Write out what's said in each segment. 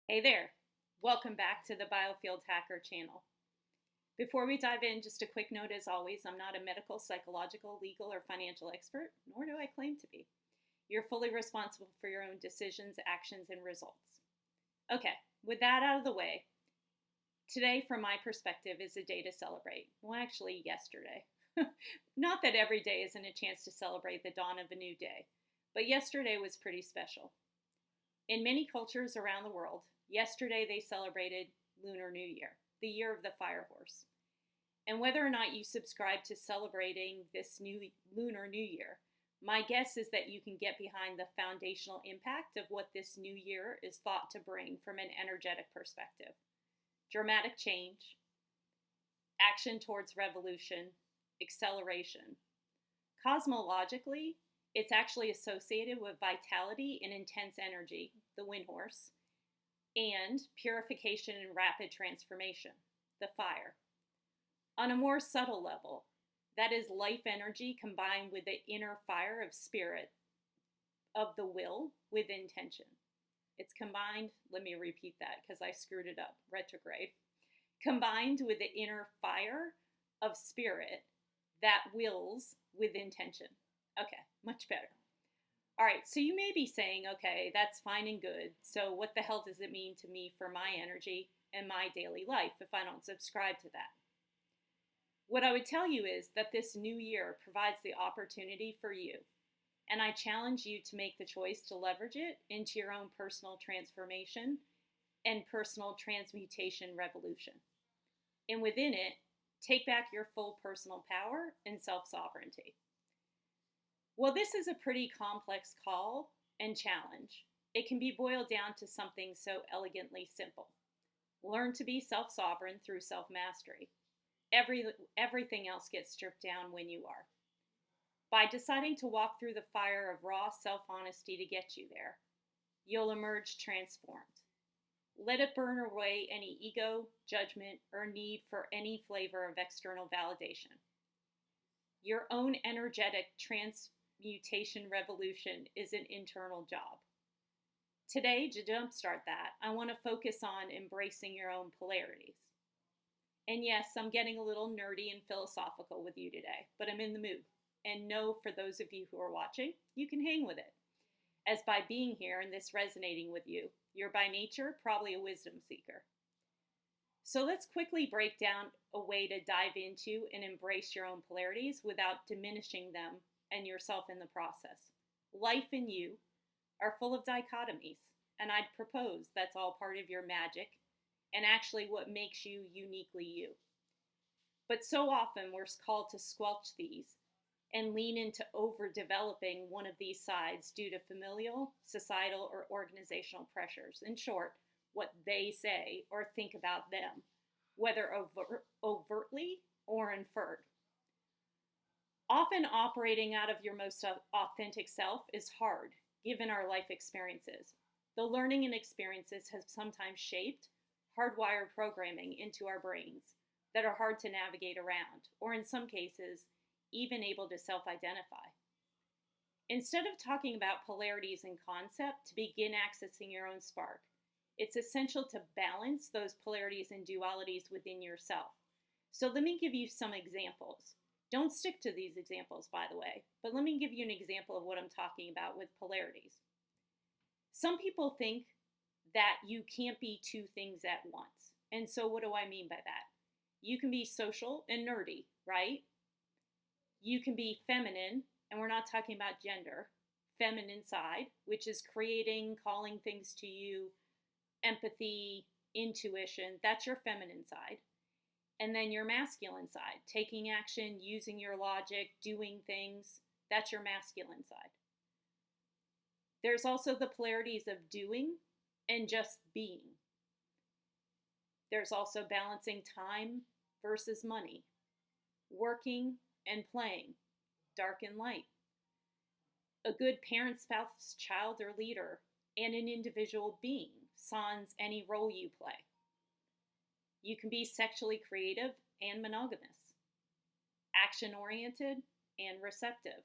Hey there, welcome back to the Biofield Hacker channel. Before we dive in, just a quick note as always, I'm not a medical, psychological, legal, or financial expert, nor do I claim to be. You're fully responsible for your own decisions, actions, and results. Okay, with that out of the way, today, from my perspective, is a day to celebrate. Well, actually, yesterday. Not that every day isn't a chance to celebrate the dawn of a new day, but yesterday was pretty special. In many cultures around the world, yesterday they celebrated Lunar New Year, the year of the fire horse. And whether or not you subscribe to celebrating this new Lunar New Year, my guess is that you can get behind the foundational impact of what this new year is thought to bring from an energetic perspective. Dramatic change, action towards revolution, acceleration. Cosmologically, it's actually associated with vitality and intense energy, the wind horse, and purification and rapid transformation, the fire. On a more subtle level, that is life energy combined with the inner fire of spirit, of the will with intention. It's combined, let me repeat that because I screwed it up, retrograde. Combined with the inner fire of spirit that wills with intention. Okay, much better. All right, so you may be saying, okay, that's fine and good. So what the hell does it mean to me for my energy and my daily life if I don't subscribe to that? What I would tell you is that this new year provides the opportunity for you. And I challenge you to make the choice to leverage it into your own personal transformation and personal transmutation revolution. And within it, take back your full personal power and self-sovereignty. Well, this is a pretty complex call and challenge. It can be boiled down to something so elegantly simple. Learn to be self-sovereign through self-mastery. Everything else gets stripped down when you are. By deciding to walk through the fire of raw self-honesty to get you there, you'll emerge transformed. Let it burn away any ego, judgment, or need for any flavor of external validation. Your own energetic transmutation revolution is an internal job. Today, to jumpstart that, I want to focus on embracing your own polarities. And yes, I'm getting a little nerdy and philosophical with you today, but I'm in the mood. And know, for those of you who are watching, you can hang with it. As by being here and this resonating with you, you're by nature probably a wisdom seeker. So let's quickly break down a way to dive into and embrace your own polarities without diminishing them and yourself in the process. Life and you are full of dichotomies, and I'd propose that's all part of your magic and actually what makes you uniquely you. But so often we're called to squelch these and lean into overdeveloping one of these sides due to familial, societal, or organizational pressures. In short, what they say or think about them, whether overtly or inferred. Often operating out of your most authentic self is hard, given our life experiences. The learning and experiences have sometimes shaped hardwired programming into our brains that are hard to navigate around, or in some cases, even able to self-identify. Instead of talking about polarities in concept to begin accessing your own spark, it's essential to balance those polarities and dualities within yourself. So let me give you some examples. Don't stick to these examples, by the way, but let me give you an example of what I'm talking about with polarities. Some people think that you can't be two things at once. And so what do I mean by that? You can be social and nerdy, right? You can be feminine, and we're not talking about gender, feminine side, which is creating, calling things to you, empathy, intuition, that's your feminine side. And then your masculine side, taking action, using your logic, doing things, that's your masculine side. There's also the polarities of doing and just being. There's also balancing time versus money, working and playing, dark and light. A good parent, spouse, child, or leader, and an individual being, sans any role you play. You can be sexually creative and monogamous, action-oriented and receptive,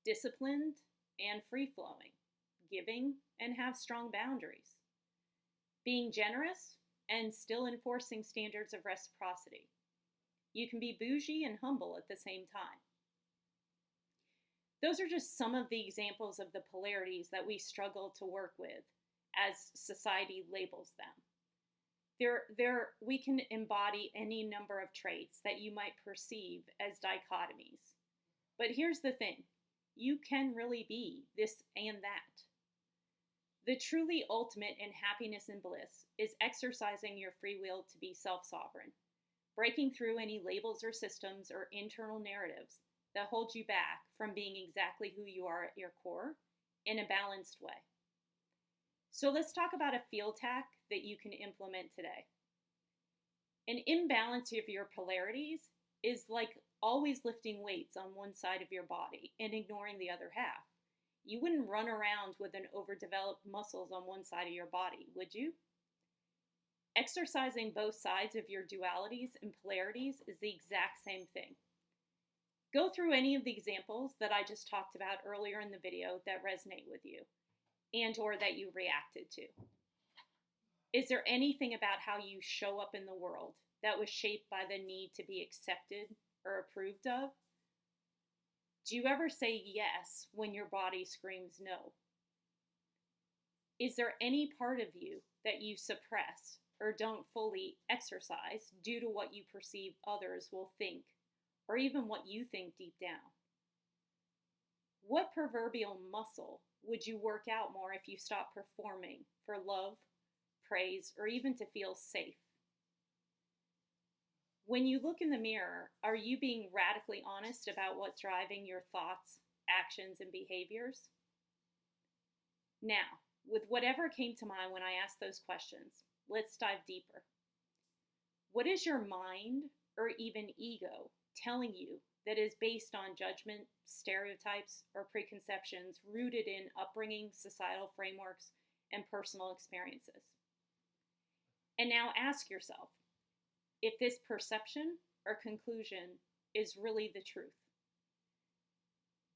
disciplined and free-flowing, giving and have strong boundaries. being generous and still enforcing standards of reciprocity. You can be bougie and humble at the same time. Those are just some of the examples of the polarities that we struggle to work with as society labels them. We can embody any number of traits that you might perceive as dichotomies. But here's the thing, you can really be this and that. The truly ultimate in happiness and bliss is exercising your free will to be self-sovereign, breaking through any labels or systems or internal narratives that hold you back from being exactly who you are at your core in a balanced way. So let's talk about a field hack that you can implement today. An imbalance of your polarities is like always lifting weights on one side of your body and ignoring the other half. You wouldn't run around with an overdeveloped muscles on one side of your body, would you? Exercising both sides of your dualities and polarities is the exact same thing. Go through any of the examples that I just talked about earlier in the video that resonate with you and or that you reacted to. Is there anything about how you show up in the world that was shaped by the need to be accepted or approved of? Do you ever say yes when your body screams no? Is there any part of you that you suppress or don't fully exercise due to what you perceive others will think, or even what you think deep down? What proverbial muscle would you work out more if you stopped performing for love, praise, or even to feel safe? When you look in the mirror, are you being radically honest about what's driving your thoughts, actions, and behaviors? Now, with whatever came to mind when I asked those questions, let's dive deeper. What is your mind or even ego telling you that is based on judgment, stereotypes, or preconceptions rooted in upbringing, societal frameworks, and personal experiences? And now ask yourself if this perception or conclusion is really the truth.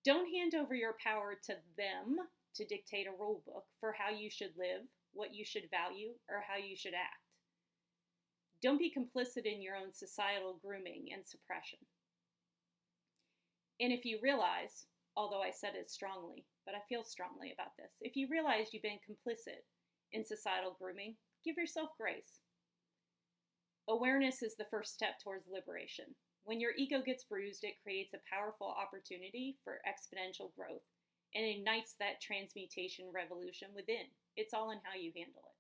Don't hand over your power to them to dictate a rule book for how you should live, what you should value, or how you should act. Don't be complicit in your own societal grooming and suppression. And if you realize, although I said it strongly, but I feel strongly about this, if you realize you've been complicit in societal grooming, give yourself grace. Awareness is the first step towards liberation. When your ego gets bruised, it creates a powerful opportunity for exponential growth and ignites that transmutation revolution within. It's all in how you handle it.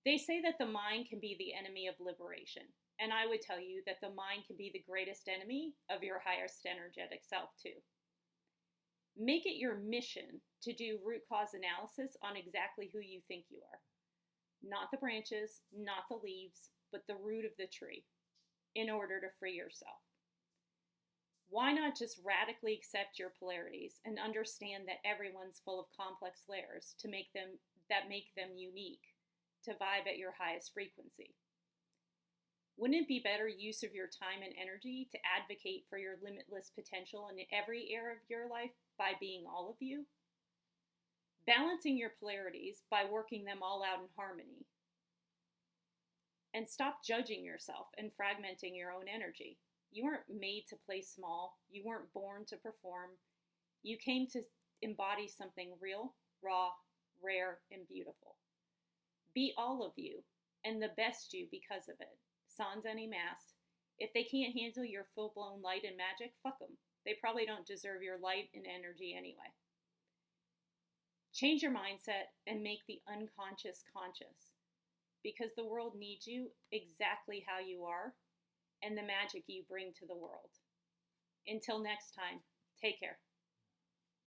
They say that the mind can be the enemy of liberation, and I would tell you that the mind can be the greatest enemy of your highest energetic self too. Make it your mission to do root cause analysis on exactly who you think you are. Not the branches, not the leaves, but the root of the tree, in order to free yourself. Why not just radically accept your polarities and understand that everyone's full of complex layers that make them unique to vibe at your highest frequency? Wouldn't it be better use of your time and energy to advocate for your limitless potential in every area of your life by being all of you? Balancing your polarities by working them all out in harmony. And stop judging yourself and fragmenting your own energy. You weren't made to play small. You weren't born to perform. You came to embody something real, raw, rare, and beautiful. Be all of you and the best you because of it. Sans any mask. If they can't handle your full-blown light and magic, fuck them. They probably don't deserve your light and energy anyway. Change your mindset and make the unconscious conscious, because the world needs you exactly how you are and the magic you bring to the world. Until next time, take care.